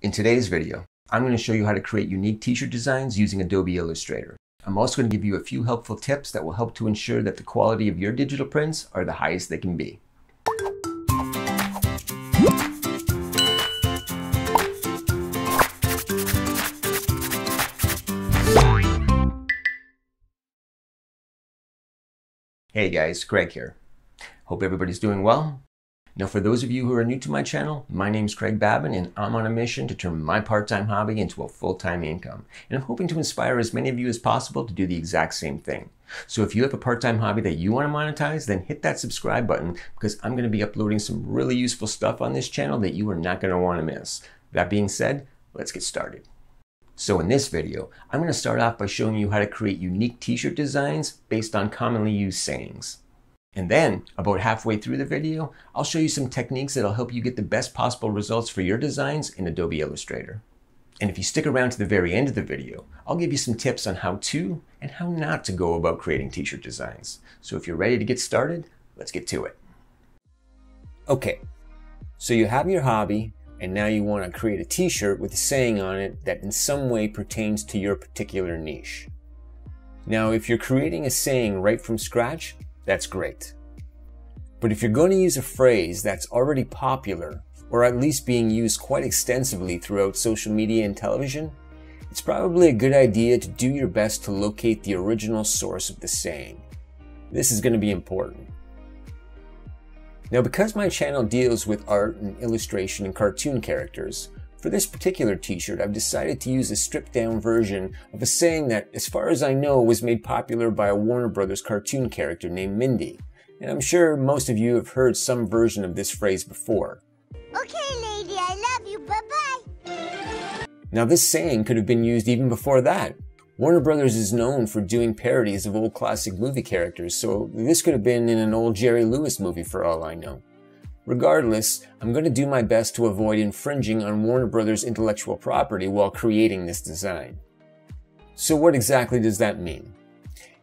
In today's video, I'm going to show you how to create unique t-shirt designs using Adobe Illustrator. I'm also going to give you a few helpful tips that will help to ensure that the quality of your digital prints are the highest they can be. Hey guys, Craig here. Hope everybody's doing well. Now for those of you who are new to my channel, my name's Craig Babin and I'm on a mission to turn my part-time hobby into a full-time income. And I'm hoping to inspire as many of you as possible to do the exact same thing. So if you have a part-time hobby that you want to monetize, then hit that subscribe button because I'm going to be uploading some really useful stuff on this channel that you are not going to want to miss. That being said, let's get started. So in this video, I'm going to start off by showing you how to create unique t-shirt designs based on commonly used sayings. And then, about halfway through the video, I'll show you some techniques that'll help you get the best possible results for your designs in Adobe Illustrator. And if you stick around to the very end of the video, I'll give you some tips on how to and how not to go about creating t-shirt designs. So if you're ready to get started, let's get to it. Okay, so you have your hobby, and now you want to create a t-shirt with a saying on it that in some way pertains to your particular niche. Now, if you're creating a saying right from scratch, that's great. But if you're going to use a phrase that's already popular, or at least being used quite extensively throughout social media and television, it's probably a good idea to do your best to locate the original source of the saying. This is going to be important. Now, because my channel deals with art and illustration and cartoon characters, for this particular t-shirt, I've decided to use a stripped-down version of a saying that, as far as I know, was made popular by a Warner Brothers cartoon character named Mindy. And I'm sure most of you have heard some version of this phrase before. Okay, lady, I love you. Bye-bye. Now, this saying could have been used even before that. Warner Brothers is known for doing parodies of old classic movie characters, so this could have been in an old Jerry Lewis movie for all I know. Regardless, I'm going to do my best to avoid infringing on Warner Brothers' intellectual property while creating this design. So what exactly does that mean?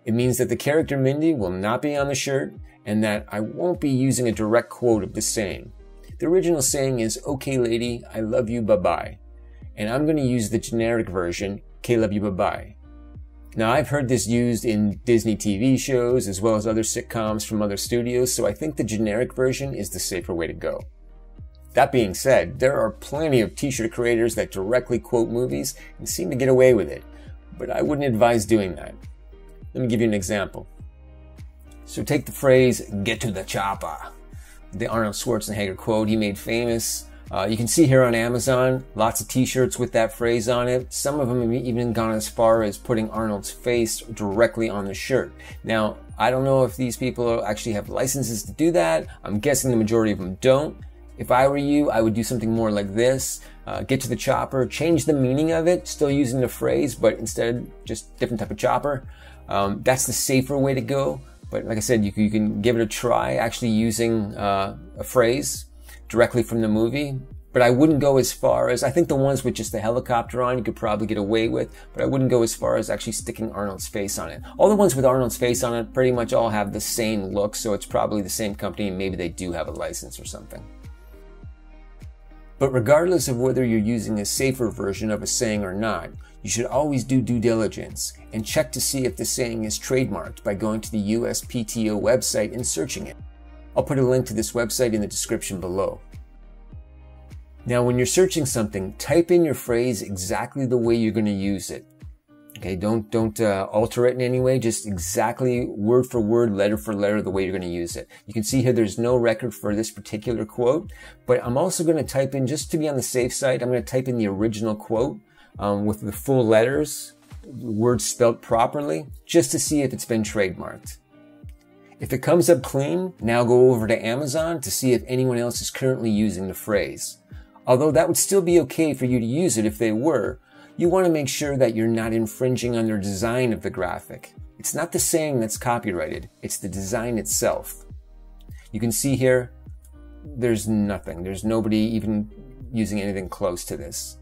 It means that the character Mindy will not be on the shirt and that I won't be using a direct quote of the saying. The original saying is, "Okay lady, I love you, bye-bye." And I'm going to use the generic version, "Okay, love you, bye-bye." Now, I've heard this used in Disney TV shows as well as other sitcoms from other studios, so I think the generic version is the safer way to go. That being said, there are plenty of t-shirt creators that directly quote movies and seem to get away with it, but I wouldn't advise doing that. Let me give you an example. So take the phrase, "get to the chopper," the Arnold Schwarzenegger quote he made famous. You can see here on Amazon, lots of t-shirts with that phrase on it. Some of them have even gone as far as putting Arnold's face directly on the shirt. Now, I don't know if these people actually have licenses to do that. I'm guessing the majority of them don't. If I were you, I would do something more like this. Get to the chopper, change the meaning of it, still using the phrase, but instead just different type of chopper. That's the safer way to go. But like I said, you can give it a try actually using a phrase directly from the movie, but I wouldn't go as far as, I think the ones with just the helicopter on you could probably get away with, but I wouldn't go as far as actually sticking Arnold's face on it. All the ones with Arnold's face on it pretty much all have the same look, so it's probably the same company and maybe they do have a license or something. But regardless of whether you're using a safer version of a saying or not, you should always do due diligence and check to see if the saying is trademarked by going to the USPTO website and searching it. I'll put a link to this website in the description below. Now, when you're searching something, type in your phrase exactly the way you're going to use it. Okay, don't alter it in any way, just exactly word for word, letter for letter, the way you're going to use it. You can see here there's no record for this particular quote, but I'm also going to type in, just to be on the safe side, I'm going to type in the original quote with the full letters, words spelled properly, just to see if it's been trademarked. If it comes up clean, now go over to Amazon to see if anyone else is currently using the phrase. Although that would still be okay for you to use it if they were, you want to make sure that you're not infringing on their design of the graphic. It's not the saying that's copyrighted, it's the design itself. You can see here, there's nothing. There's nobody even using anything close to this.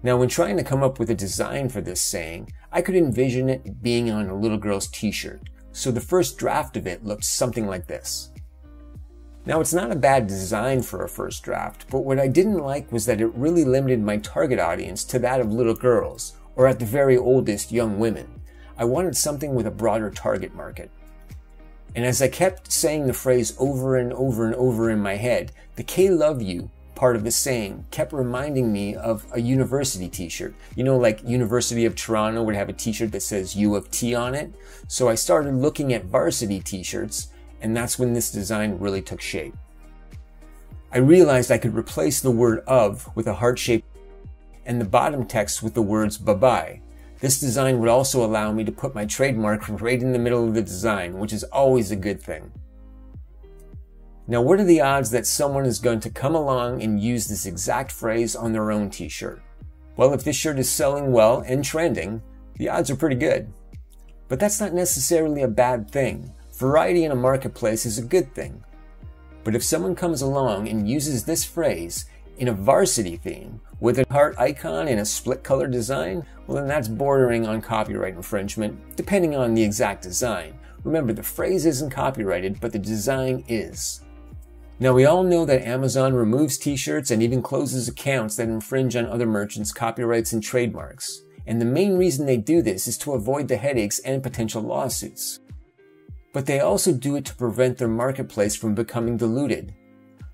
Now, when trying to come up with a design for this saying, I could envision it being on a little girl's t-shirt. So the first draft of it looked something like this. Now, it's not a bad design for a first draft, but what I didn't like was that it really limited my target audience to that of little girls, or at the very oldest, young women. I wanted something with a broader target market. And as I kept saying the phrase over and over and over in my head, the K love you part of the saying kept reminding me of a university t-shirt. You know, like University of Toronto would have a t-shirt that says U of T on it. So I started looking at varsity t-shirts, and that's when this design really took shape. I realized I could replace the word of with a heart shape and the bottom text with the words bye-bye. This design would also allow me to put my trademark right in the middle of the design, which is always a good thing. Now, what are the odds that someone is going to come along and use this exact phrase on their own t-shirt? Well, if this shirt is selling well and trending, the odds are pretty good. But that's not necessarily a bad thing. Variety in a marketplace is a good thing. But if someone comes along and uses this phrase in a varsity theme with a heart icon and a split color design, well, then that's bordering on copyright infringement, depending on the exact design. Remember, the phrase isn't copyrighted, but the design is. Now, we all know that Amazon removes t-shirts and even closes accounts that infringe on other merchants' copyrights and trademarks. And the main reason they do this is to avoid the headaches and potential lawsuits. But they also do it to prevent their marketplace from becoming diluted.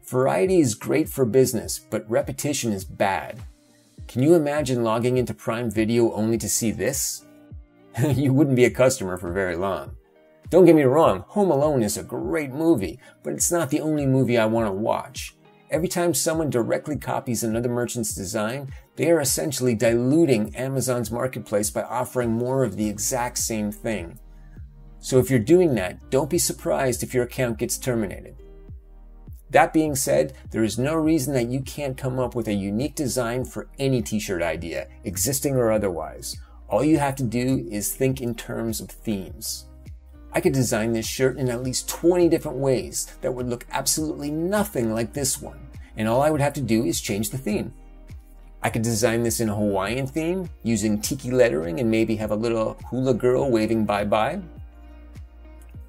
Variety is great for business, but repetition is bad. Can you imagine logging into Prime Video only to see this? You wouldn't be a customer for very long. Don't get me wrong, Home Alone is a great movie, but it's not the only movie I want to watch. Every time someone directly copies another merchant's design, they are essentially diluting Amazon's marketplace by offering more of the exact same thing. So if you're doing that, don't be surprised if your account gets terminated. That being said, there is no reason that you can't come up with a unique design for any t-shirt idea, existing or otherwise. All you have to do is think in terms of themes. I could design this shirt in at least 20 different ways that would look absolutely nothing like this one, and all I would have to do is change the theme. I could design this in a Hawaiian theme, using tiki lettering and maybe have a little hula girl waving bye-bye.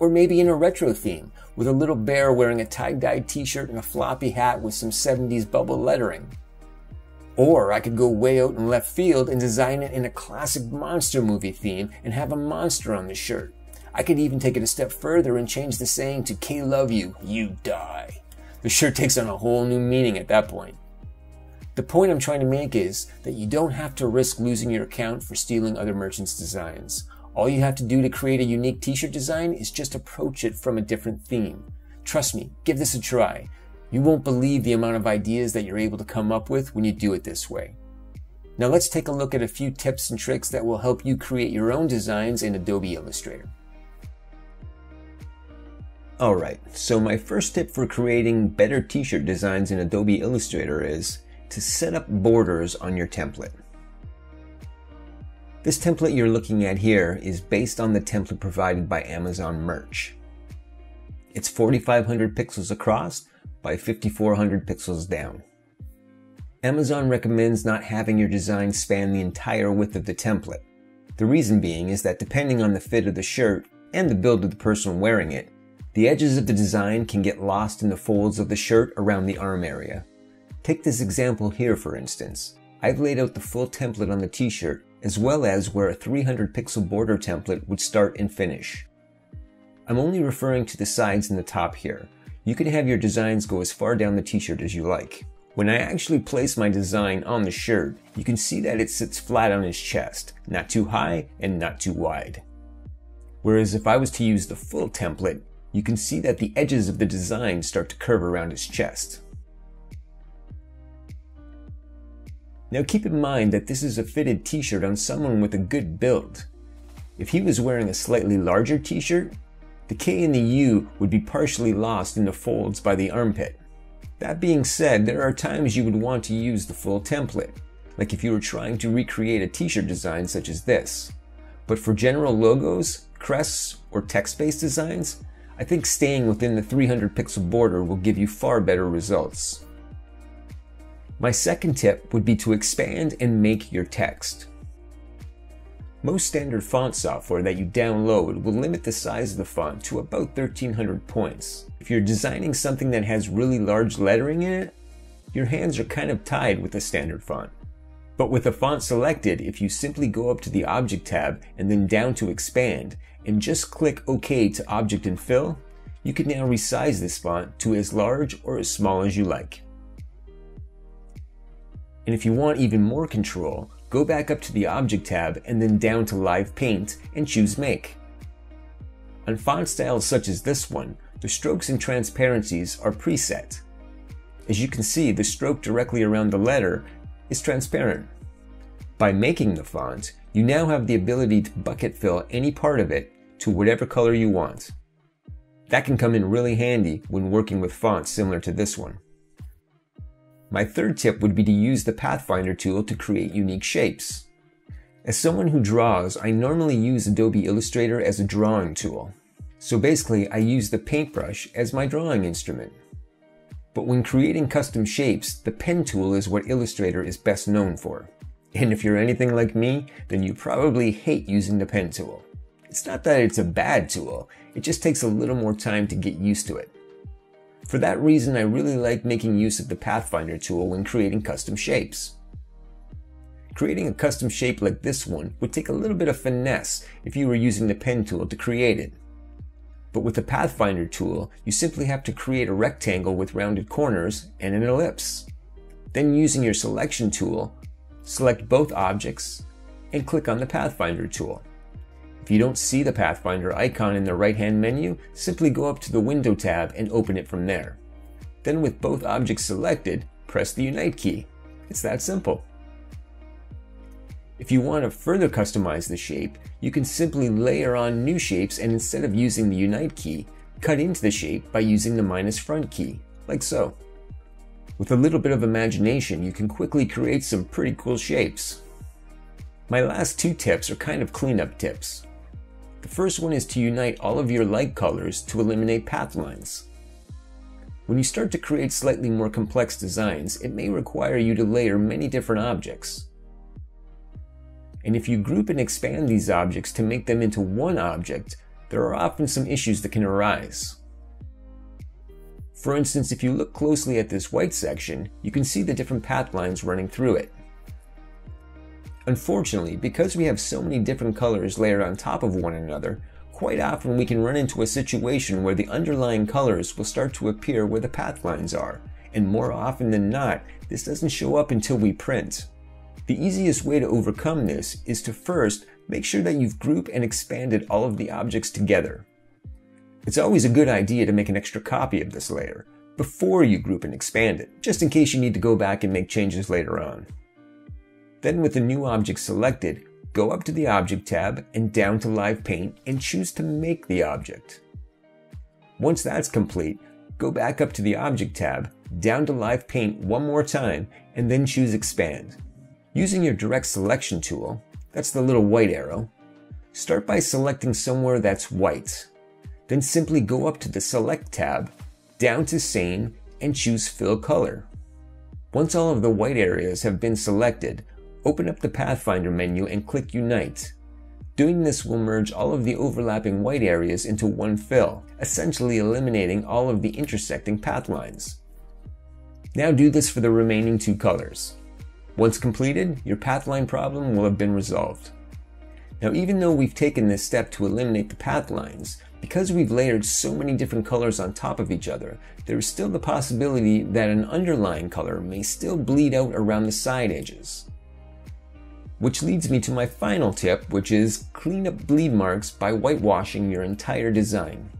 Or maybe in a retro theme, with a little bear wearing a tie-dyed t-shirt and a floppy hat with some 70s bubble lettering. Or I could go way out in left field and design it in a classic monster movie theme and have a monster on the shirt. I could even take it a step further and change the saying to K love you, you die. The shirt takes on a whole new meaning at that point. The point I'm trying to make is that you don't have to risk losing your account for stealing other merchants' designs. All you have to do to create a unique t-shirt design is just approach it from a different theme. Trust me, give this a try. You won't believe the amount of ideas that you're able to come up with when you do it this way. Now let's take a look at a few tips and tricks that will help you create your own designs in Adobe Illustrator. Alright, so my first tip for creating better t-shirt designs in Adobe Illustrator is to set up borders on your template. This template you're looking at here is based on the template provided by Amazon Merch. It's 4,500 pixels across by 5,400 pixels down. Amazon recommends not having your design span the entire width of the template. The reason being is that depending on the fit of the shirt and the build of the person wearing it, the edges of the design can get lost in the folds of the shirt around the arm area. Take this example here for instance. I've laid out the full template on the t-shirt as well as where a 300 pixel border template would start and finish. I'm only referring to the sides and the top here. You can have your designs go as far down the t-shirt as you like. When I actually place my design on the shirt, you can see that it sits flat on his chest, not too high and not too wide. Whereas if I was to use the full template, you can see that the edges of the design start to curve around his chest. Now keep in mind that this is a fitted t-shirt on someone with a good build. If he was wearing a slightly larger t-shirt, the K and the U would be partially lost in the folds by the armpit. That being said, there are times you would want to use the full template, like if you were trying to recreate a t-shirt design such as this. But for general logos, crests, or text-based designs, I think staying within the 300 pixel border will give you far better results. My second tip would be to expand and make your text. Most standard font software that you download will limit the size of the font to about 1300 points. If you're designing something that has really large lettering in it, your hands are kind of tied with the standard font. But with the font selected, if you simply go up to the Object tab and then down to Expand, and just click OK to Object and Fill, you can now resize this font to as large or as small as you like. And if you want even more control, go back up to the Object tab and then down to Live Paint and choose Make. On font styles such as this one, the strokes and transparencies are preset. As you can see, the stroke directly around the letter is transparent. By making the font, you now have the ability to bucket fill any part of it to whatever color you want. That can come in really handy when working with fonts similar to this one. My third tip would be to use the Pathfinder tool to create unique shapes. As someone who draws, I normally use Adobe Illustrator as a drawing tool. So basically, I use the paintbrush as my drawing instrument. But when creating custom shapes, the pen tool is what Illustrator is best known for. And if you're anything like me, then you probably hate using the pen tool. It's not that it's a bad tool, it just takes a little more time to get used to it. For that reason, I really like making use of the Pathfinder tool when creating custom shapes. Creating a custom shape like this one would take a little bit of finesse if you were using the pen tool to create it. But with the Pathfinder tool, you simply have to create a rectangle with rounded corners and an ellipse. Then using your selection tool, select both objects and click on the Pathfinder tool. If you don't see the Pathfinder icon in the right-hand menu, simply go up to the Window tab and open it from there. Then with both objects selected, press the Unite key. It's that simple. If you want to further customize the shape, you can simply layer on new shapes and instead of using the Unite key, cut into the shape by using the minus front key, like so. With a little bit of imagination, you can quickly create some pretty cool shapes. My last two tips are kind of cleanup tips. The first one is to unite all of your light colors to eliminate path lines. When you start to create slightly more complex designs, it may require you to layer many different objects. And if you group and expand these objects to make them into one object, there are often some issues that can arise. For instance, if you look closely at this white section, you can see the different path lines running through it. Unfortunately, because we have so many different colors layered on top of one another, quite often we can run into a situation where the underlying colors will start to appear where the path lines are, and more often than not, this doesn't show up until we print. The easiest way to overcome this is to first make sure that you've grouped and expanded all of the objects together. It's always a good idea to make an extra copy of this layer before you group and expand it, just in case you need to go back and make changes later on. Then with the new object selected, go up to the Object tab and down to Live Paint and choose to make the object. Once that's complete, go back up to the Object tab, down to Live Paint one more time, and then choose Expand. Using your Direct Selection tool, that's the little white arrow, start by selecting somewhere that's white. Then simply go up to the Select tab, down to Same, and choose Fill Color. Once all of the white areas have been selected, open up the Pathfinder menu and click Unite. Doing this will merge all of the overlapping white areas into one fill, essentially eliminating all of the intersecting path lines. Now do this for the remaining two colors. Once completed, your path line problem will have been resolved. Now even though we've taken this step to eliminate the path lines, because we've layered so many different colors on top of each other, there is still the possibility that an underlying color may still bleed out around the side edges. Which leads me to my final tip, which is clean up bleed marks by whitewashing your entire design.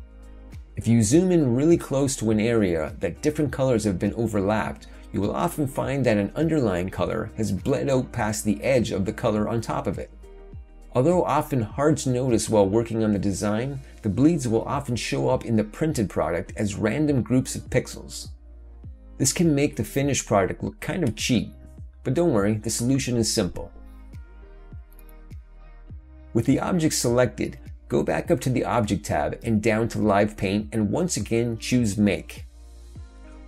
If you zoom in really close to an area that different colors have been overlapped, you will often find that an underlying color has bled out past the edge of the color on top of it. Although often hard to notice while working on the design, the bleeds will often show up in the printed product as random groups of pixels. This can make the finished product look kind of cheap, but don't worry, the solution is simple. With the object selected, go back up to the Object tab and down to Live Paint and once again choose Make.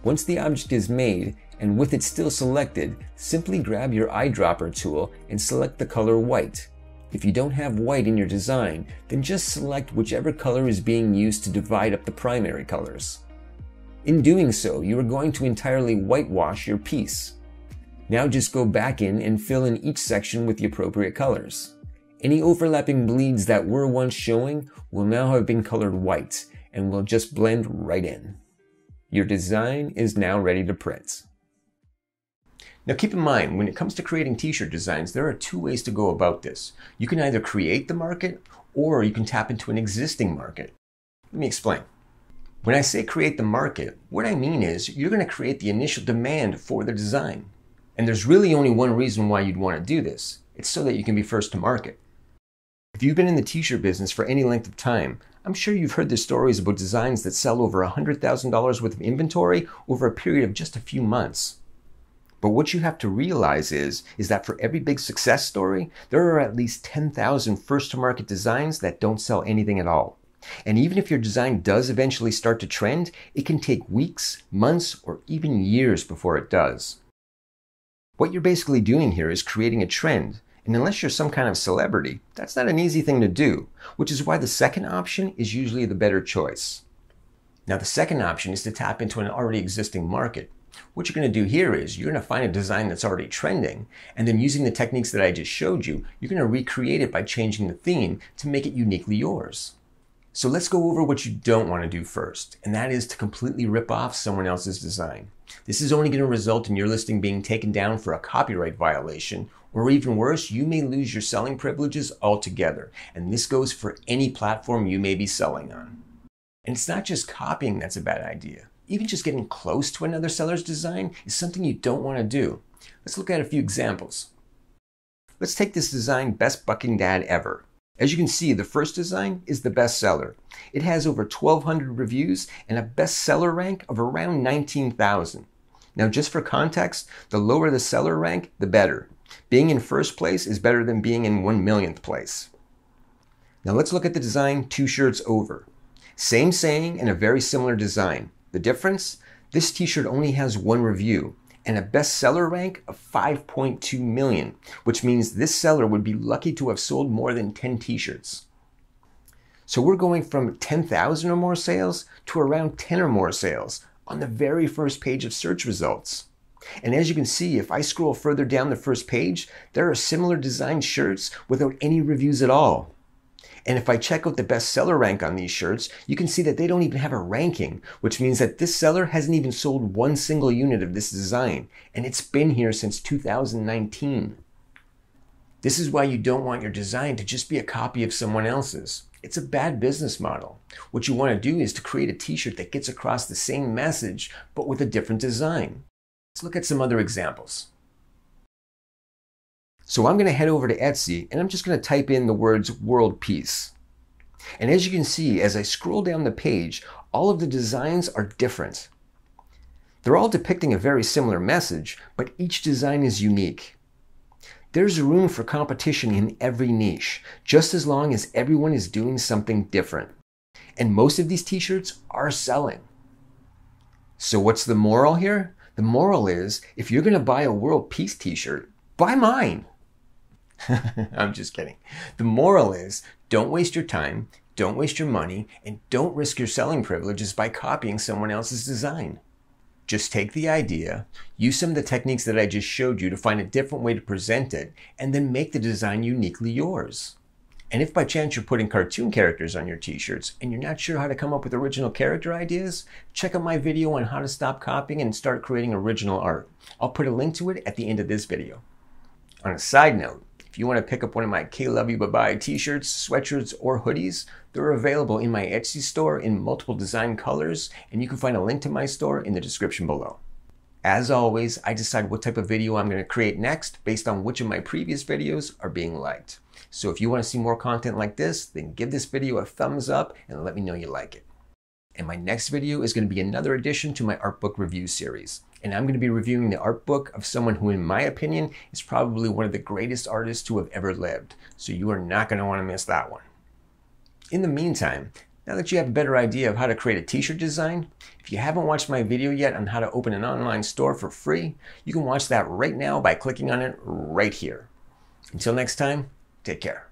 Once the object is made, and with it still selected, simply grab your eyedropper tool and select the color white. If you don't have white in your design, then just select whichever color is being used to divide up the primary colors. In doing so, you are going to entirely whitewash your piece. Now just go back in and fill in each section with the appropriate colors. Any overlapping bleeds that were once showing will now have been colored white and will just blend right in. Your design is now ready to print. Now keep in mind, when it comes to creating t-shirt designs, there are two ways to go about this. You can either create the market or you can tap into an existing market. Let me explain. When I say create the market, what I mean is you're going to create the initial demand for the design. And there's really only one reason why you'd want to do this. It's so that you can be first to market. If you've been in the t-shirt business for any length of time, I'm sure you've heard the stories about designs that sell over $100,000 worth of inventory over a period of just a few months. But what you have to realize is that for every big success story, there are at least 10,000 first-to-market designs that don't sell anything at all. And even if your design does eventually start to trend, it can take weeks, months, or even years before it does. What you're basically doing here is creating a trend, and unless you're some kind of celebrity, that's not an easy thing to do, which is why the second option is usually the better choice. Now, the second option is to tap into an already existing market. What you're going to do here is you're going to find a design that's already trending, and then using the techniques that I just showed you, you're going to recreate it by changing the theme to make it uniquely yours. So let's go over what you don't want to do first, and that is to completely rip off someone else's design. This is only going to result in your listing being taken down for a copyright violation, or even worse, you may lose your selling privileges altogether, and this goes for any platform you may be selling on. And it's not just copying that's a bad idea. Even just getting close to another seller's design is something you don't want to do. Let's look at a few examples. Let's take this design, Best Bucking Dad Ever. As you can see, the first design is the best seller. It has over 1,200 reviews and a bestseller rank of around 19,000. Now, just for context, the lower the seller rank, the better. Being in first place is better than being in 1,000,000th place. Now let's look at the design, Two Shirts Over. Same saying and a very similar design. The difference? This t-shirt only has one review and a bestseller rank of 5.2 million, which means this seller would be lucky to have sold more than 10 t-shirts. So we're going from 10,000 or more sales to around 10 or more sales on the very first page of search results. And as you can see, if I scroll further down the first page, there are similar designed shirts without any reviews at all. And if I check out the bestseller rank on these shirts, you can see that they don't even have a ranking, which means that this seller hasn't even sold one single unit of this design, and it's been here since 2019. This is why you don't want your design to just be a copy of someone else's. It's a bad business model. What you want to do is to create a t-shirt that gets across the same message, but with a different design. Let's look at some other examples. So I'm going to head over to Etsy and I'm just going to type in the words world peace. And as you can see, as I scroll down the page, all of the designs are different. They're all depicting a very similar message, but each design is unique. There's room for competition in every niche, just as long as everyone is doing something different. And most of these t-shirts are selling. So what's the moral here? The moral is, if you're going to buy a world peace t-shirt, buy mine. I'm just kidding. The moral is, don't waste your time, don't waste your money, and don't risk your selling privileges by copying someone else's design. Just take the idea, use some of the techniques that I just showed you to find a different way to present it, and then make the design uniquely yours. And if by chance you're putting cartoon characters on your t-shirts and you're not sure how to come up with original character ideas, check out my video on how to stop copying and start creating original art. I'll put a link to it at the end of this video. On a side note, if you want to pick up one of my K Love You Bye Bye t-shirts, sweatshirts, or hoodies, they're available in my Etsy store in multiple design colors, and you can find a link to my store in the description below. As always, I decide what type of video I'm going to create next based on which of my previous videos are being liked. So if you want to see more content like this, then give this video a thumbs up and let me know you like it. And my next video is going to be another addition to my art book review series. And I'm going to be reviewing the art book of someone who, in my opinion, is probably one of the greatest artists to have ever lived. So you are not going to want to miss that one. In the meantime, now that you have a better idea of how to create a t-shirt design, if you haven't watched my video yet on how to open an online store for free, you can watch that right now by clicking on it right here. Until next time, take care.